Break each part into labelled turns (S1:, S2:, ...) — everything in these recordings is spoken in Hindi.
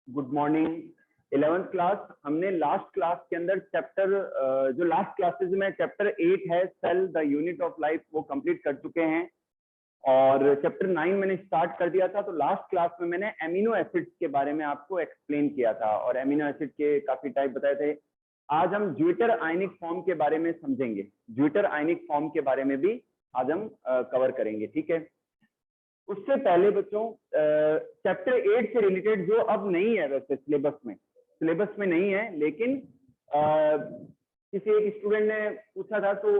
S1: Good morning. 11th क्लास हमने लास्ट क्लास के अंदर चैप्टर जो लास्ट क्लासेस में चैप्टर 8 है cell the unit of life वो कंप्लीट कर चुके हैं और चैप्टर 9 मैंने स्टार्ट कर दिया था। तो लास्ट क्लास में मैंने एमिनो एसिड्स के बारे में आपको एक्सप्लेन किया था और एमिनो एसिड के काफी टाइप बताए थे। आज हम ज्विटर आयनिक फॉर्म के बारे में समझेंगे। ज्विटर आयनिक फॉर्म के बारे में भी आज हम कवर करेंगे, ठीक है। उससे पहले बच्चों चैप्टर 8 से रिलेटेड जो अब नहीं है, वैसे सिलेबस में नहीं है, लेकिन किसी एक स्टूडेंट ने पूछा था तो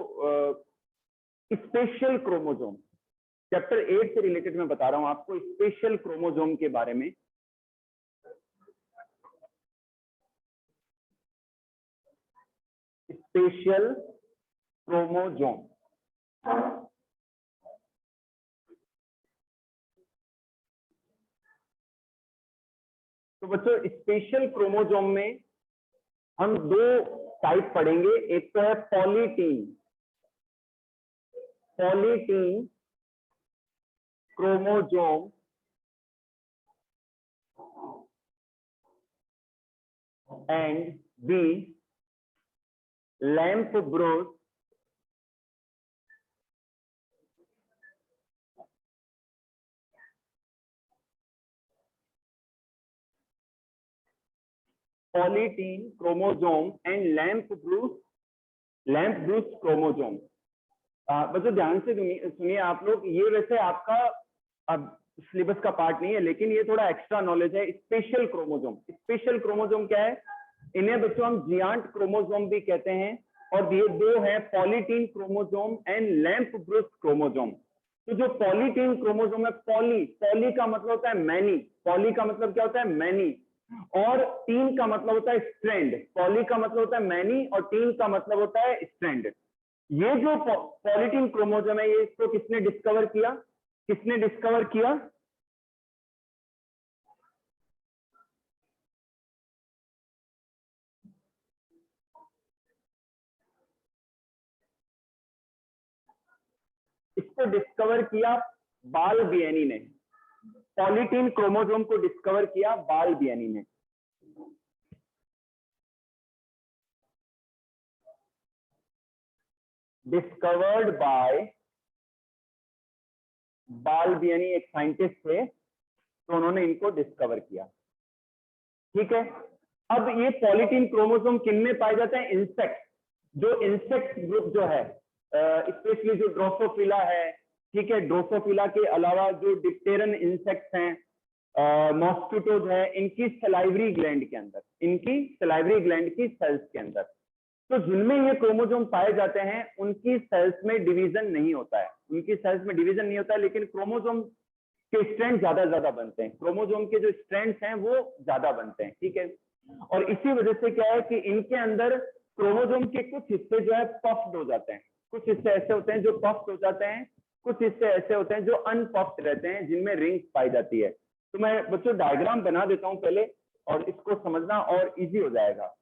S1: स्पेशल क्रोमोसोम चैप्टर 8 से रिलेटेड मैं बता रहा हूं आपको स्पेशल क्रोमोसोम के बारे में। स्पेशल क्रोमोसोम तो बच्चों स्पेशल क्रोमोसोम में हम दो टाइप पढ़ेंगे। एक तो है polytene chromosome and b lampbrush polytene chromosome and lampbrush chromosome. बच्चों ध्यान से सुनिए आप लोग, ये वैसे आपका अब सिलेबस का पार्ट नहीं है, लेकिन ये थोड़ा एक्स्ट्रा नॉलेज है। स्पेशल क्रोमोसोम क्या है? इन्हें बच्चों हम जियांट क्रोमोसोम भी कहते हैं और ये दो है polytene chromosome and lampbrush chromosome. तो जो पॉलीटीन क्रोमोसोम है, पॉली का मतलब होता है मैनी, पॉली का मतलब क्या होता है? मैनी, और टीन का मतलब होता है स्ट्रैंड। पॉली का मतलब होता है मैनी और टीन का मतलब होता है स्ट्रैंड। ये जो पॉलीटीन क्रोमोसोम है, ये इसको किसने डिस्कवर किया? इसको डिस्कवर किया बालबियनी ने। पॉलीटीन क्रोमोसोम को डिस्कवर किया बालबियनी ने। डिस्कवर्ड बाय बालबियनी, एक साइंटिस्ट थे, तो उन्होंने इनको डिस्कवर किया, ठीक है। अब ये पॉलीटीन क्रोमोसोम किन में पाए जाते हैं? इंसेक्ट, जो इंसेक्ट ग्रुप जो है, स्पेशली जो ड्रोसोफिला है, ठीक है। ड्रोसोफिला के अलावा जो डिप्टेरन इंसेक्ट्स हैं, मॉस्किटोज है, इनकी सलाइवरी ग्लैंड की सेल्स के अंदर, तो जिनमें ये क्रोमोसोम पाए जाते हैं उनकी सेल्स में डिवीजन नहीं होता है, लेकिन क्रोमोसोम के स्ट्रैंड ज्यादा बनते हैं, क्रोमोसोम के जो स्ट्रैंड्स हैं वो ज्यादा बनते हैं, ठीक है। और इसी वजह से क्या है कि इनके अंदर क्रोमोसोम के कुछ हिस्से जो है पफ्ड हो जाते हैं, कुछ हिस्से ऐसे होते हैं जो पफ्ड हो जाते हैं, कुछ हिस्से ऐसे होते हैं जो अनपफ्ड रहते हैं, जिनमें रिंग्स पाई जाती है। तो मैं बच्चों डायग्राम बना देता हूं पहले, और इसको समझना और इजी हो जाएगा।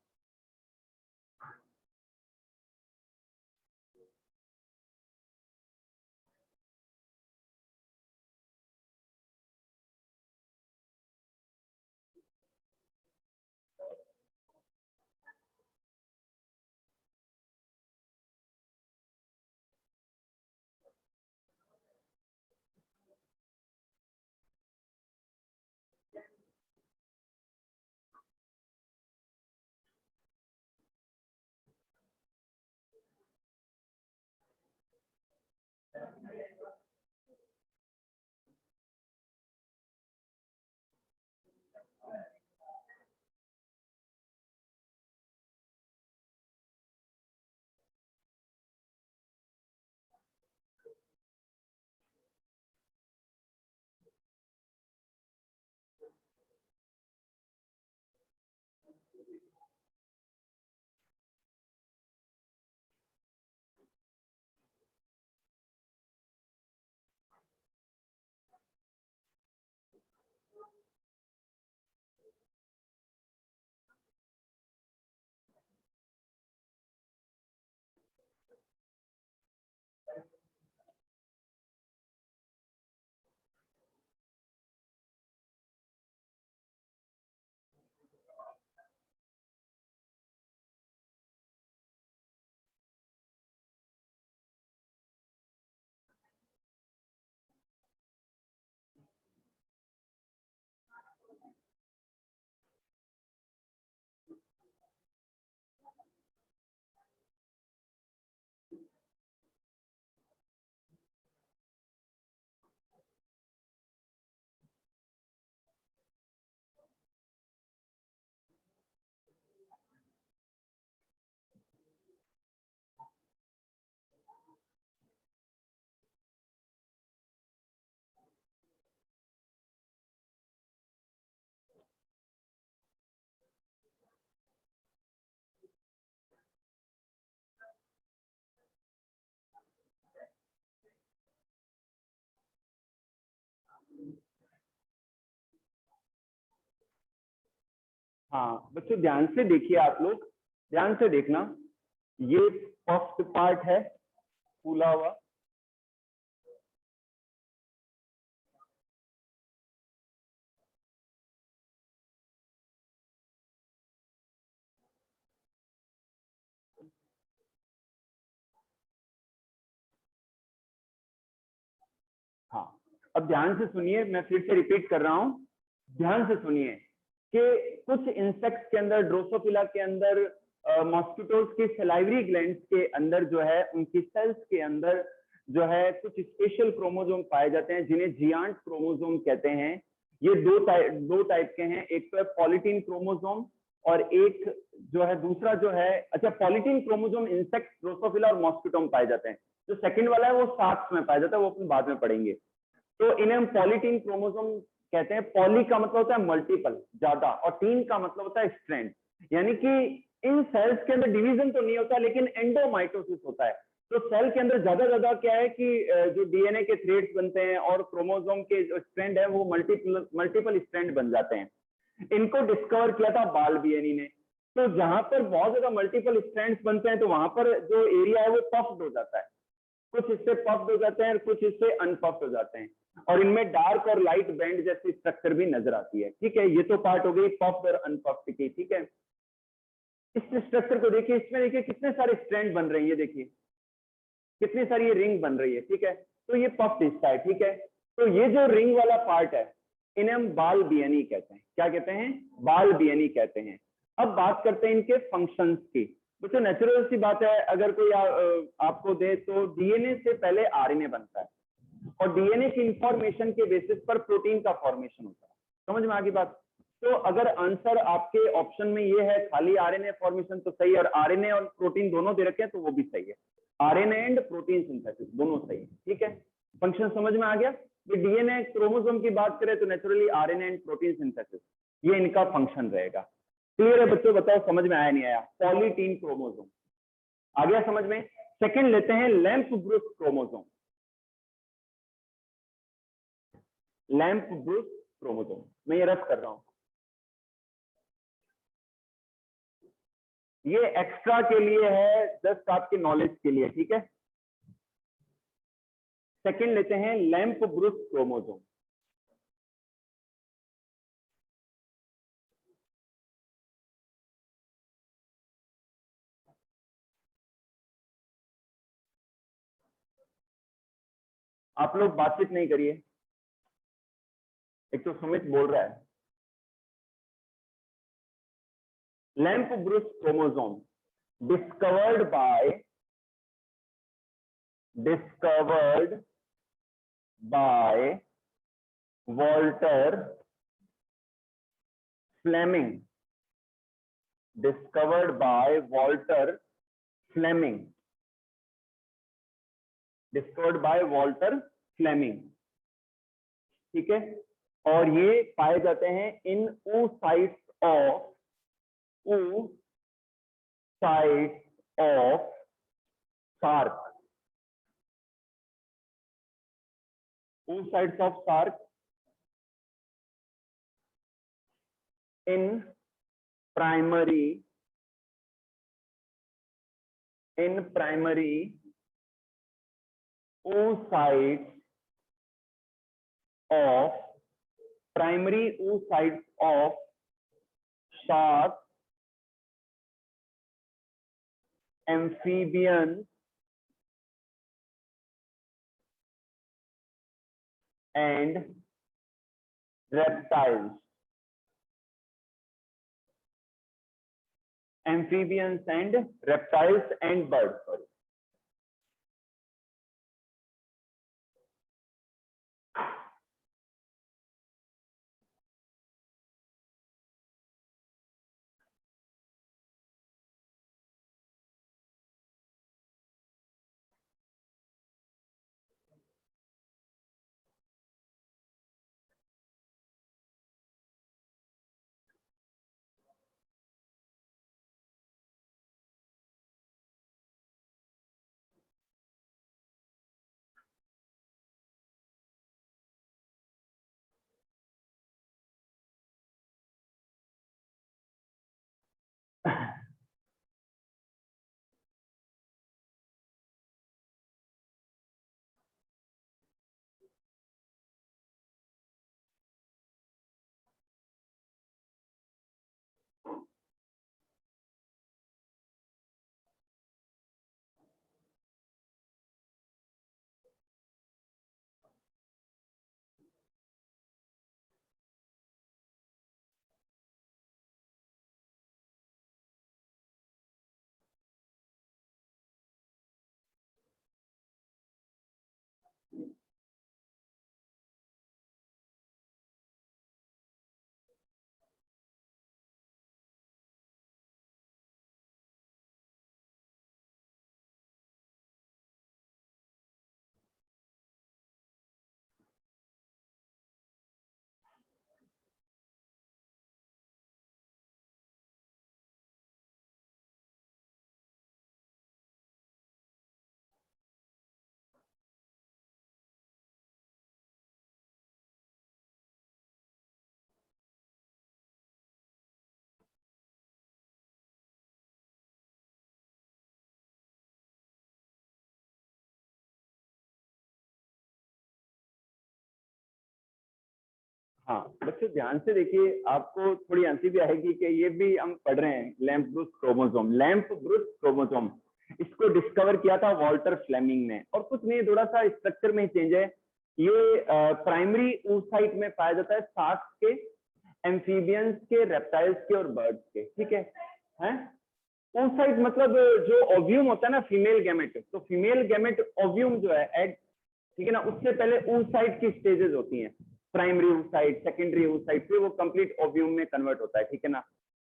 S1: हाँ बच्चों ध्यान से देखिए, आप लोग ध्यान से देखना, ये फर्स्ट पार्ट है फूला हुआ, हाँ। अब ध्यान से सुनिए, मैं फिर से रिपीट कर रहा हूं, ध्यान से सुनिए कि कुछ इंसेक्ट्स के अंदर, ड्रोसोफिला के अंदर, मॉस्किटोज के सलाइवरी ग्लैंड्स के अंदर जो है, उनकी सेल्स के अंदर जो है कुछ स्पेशल क्रोमोसोम पाए जाते हैं जिन्हें जियांट क्रोमोसोम कहते हैं। ये दो टाइप के हैं, एक तो है पॉलीटीन क्रोमोसोम और एक जो है दूसरा जो है, अच्छा पॉलीटीन क्रोमोसोम इंसेक्ट, ड्रोसोफिला और मॉस्किटो में पाए जाते हैं। जो सेकंड वाला है वो साक्स में पाया जाता है, वो अपन बाद में पढ़ेंगे। तो इन्हें हम पॉलीटीन क्रोमोसोम कहते हैं। पॉली का मतलब होता है मल्टीपल, ज्यादा, और टीन का मतलब होता है स्ट्रैंड, यानी कि इन सेल्स के अंदर डिवीजन तो नहीं होता लेकिन एंडोमाइटोसिस होता है। तो सेल के अंदर ज्यादा क्या है कि जो डीएनए के थ्रेड्स बनते हैं और क्रोमोसोम के जो स्ट्रैंड है वो मल्टीपल स्ट्रैंड बन जाते हैं। इनको डिस्कवर किया था बालबियनी ने। तो जहां पर बहुत ज्यादा मल्टीपल स्ट्रैंड्स बनते हैं तो वहां पर जो एरिया है वो पफ्ड हो जाता है, कुछ इससे पफ्ड हो जाते हैं और कुछ इससे अनपफ्ड हो जाते हैं, और इनमें डार्क और लाइट बैंड जैसी स्ट्रक्चर भी नजर आती है। ठीक है, ये तो पार्ट हो गई पफ्ड और अनपफ्ड की। ठीक है, इस स्ट्रक्चर को देखिए, इसमें देखिए कितने सारे स्ट्रैंड बन रहे हैं, ये देखिए कितनी सारी ये रिंग बन रही है। ठीक है, तो ये पफ्ड हिस्सा है। ठीक है, तो ये जो रिंग वाला पार्ट है इन्हें हम बाल बियनी कहते हैं। क्या कहते हैं? बाल बियनी कहते हैं। अब बात करते हैं इनके फंक्शंस की। तो नेचुरल सी बात है, अगर कोई आपको दे तो डीएनए से पहले आरएनए बनता है और डीएनए की इंफॉर्मेशन के बेसिस पर प्रोटीन का फॉर्मेशन होता है। समझ में आ गई बात? तो अगर आंसर आपके ऑप्शन में ये है खाली आरएनए फॉर्मेशन तो सही है, और आरएनए और प्रोटीन दोनों दे रखे हैं तो वो भी सही है। आरएनए एंड प्रोटीन सिंथेसिस दोनों सही है। ठीक है, फंक्शन समझ में आ गया? डीएनए क्रोमोसोम की बात करें तो naturally RNA and protein synthesis, ये इनका फंक्शन रहेगा। क्लियर है बच्चों? बताओ समझ में आया नहीं आया? पॉलीटीन क्रोमोसोम आ गया समझ में? सेकंड लेते हैं lamp Bruce chromosome. Lamp Bruce chromosome मैं ये रख कर रहा हूं, ये एक्स्ट्रा के लिए है, जस्ट आपके नॉलेज के लिए। ठीक है, सेकंड लेते हैं लैंप ब्रूस क्रोमोसोम। आप लोग बातचीत नहीं करिए, एक तो सुमित बोल रहा है। Lampbrush chromosome discovered by Walter Flemming, discovered by Walter Flemming, discovered by Walter Flemming. ठीक है, और ये पाए जाते हैं in oocytes of shark, oocytes of shark in primary oocytes of shark, amphibians and reptiles, and birds, sorry। हाँ बच्चों ध्यान से देखिए, आपको थोड़ी हंसी भी आएगी कि ये भी हम पढ़ रहे हैं, lamp Bruce chromosome. Lamp Bruce chromosome, इसको डिस्कवर किया था वॉल्टर फ्लेमिंग ने, और कुछ नहीं, थोड़ा सा स्ट्रक्चर में ही चेंज है। ये प्राइमरी oocyte में पाया जाता है, शार्क्स के, एम्फीबियंस के, रेप्टाइल्स के और बर्ड्स के, ठीक है। oocyte मतलब जो ओव्यूम होता है ना, फीमेल गैमेट, तो फीमेल गैमेट ओव्यूम जो है एग, ठीक है ना, उससे पहले oocyte की स्टेजेस होती हैं, प्राइमरी oocyte, सेकेंडरी oocyte, फिर वो कंप्लीट ओव्यूम में कन्वर्ट होता है, ठीक है ना।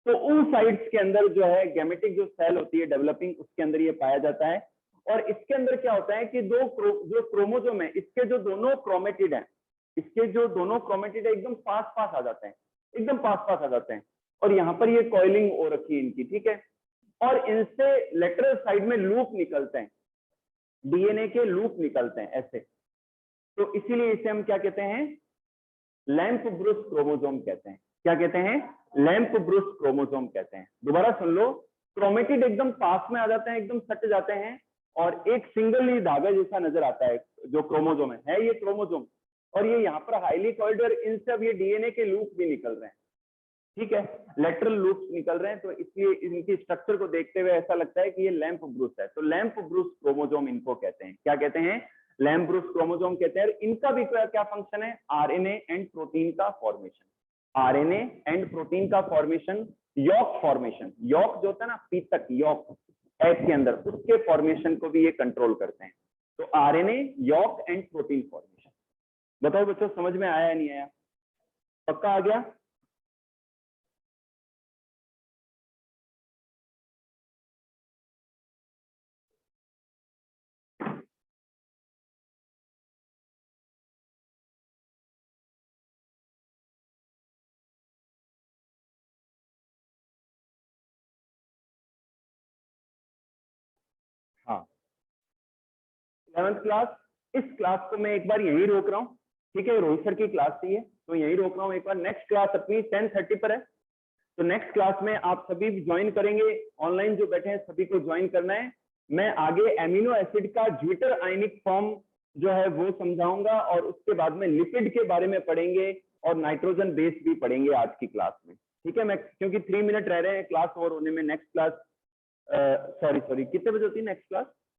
S1: तो oocytes के अंदर जो है गैमेटिक जो सेल होती है डेवलपिंग, उसके अंदर ये पाया जाता है। और इसके अंदर क्या होता है कि जो क्रोमोसोम है, इसके जो दोनों क्रोमेटिड है, एकदम पास पास आ जाते हैं, एकदम पास पास आ जाते हैं, और यहाँ पर ये कॉइलिंग हो रखी है इनकी, ठीक है। और इनसे लेटरल साइड में लूप निकलते हैं, डीएनए के लूप निकलते हैं ऐसे, तो इसीलिए इसे हम क्या कहते हैं, लैम्प ब्रूस क्रोमोसोम कहते हैं। क्या कहते हैं, लैम्प ब्रूस क्रोमोसोम कहते हैं। दोबारा सुन लो, क्रोमेटिड एकदम पास में आ जाते हैं, एकदम सट जाते हैं, और एक सिंगल ही धागा जैसा नजर आता है जो क्रोमोसोम है ये क्रोमोसोम, और ये यहाँ पर हाईली कॉइल्ड, और इनसे अब ये डीएनए के लूप भी निकल रहे हैं, ठीक है, लेटरल लूप्स निकल रहे हैं, तो इसलिए इनकी स्ट्रक्चर को देखते हुए ऐसा लगता है कि ये लैम्प ब्रूस है। तो लैम्प ब्रूस क्रोमोसोम इनको कहते हैं। क्या कहते हैं, लैम्प ब्रूस क्रोमोसोम कहते हैं। इनका भी क्या फंक्शन है, आरएनए एंड प्रोटीन का फॉर्मेशन, आरएनए एंड प्रोटीन का फॉर्मेशन, यॉक फॉर्मेशन, यॉक जो होता है ना, पीतक यॉक एग के अंदर, उसके फॉर्मेशन को भी ये कंट्रोल करते हैं। तो RNA, yolk and protein formation. बताओ बच्चों, समझ में आया या नहीं आया, पक्का आ गया? हाँ, 11th क्लास, इस क्लास को मैं एक बार यहीं रोक रहा हूँ, ठीक है, रोहित सर की क्लास थी ये, तो यहीं रोक रहा हूँ एक बार। नेक्स्ट क्लास अपनी 10:30 पर है, तो नेक्स्ट क्लास में आप सभी ज्वाइन करेंगे, ऑनलाइन जो बैठे हैं सभी को ज्वाइन करना है। मैं आगे एमिनो एसिड का ज्विटर आयनिक फॉर्म जो है वो समझाऊंगा, और उसके बाद में लिपिड के बारे में पढ़ेंगे, और नाइट्रोजन बेस भी पढ़ेंगे आज की क्लास में, ठीक है। मैं क्योंकि 3 मिनट रह रहे हैं क्लास ओवर होने में, नेक्स्ट क्लास सॉरी कितने बजे होती है नेक्स्ट क्लास?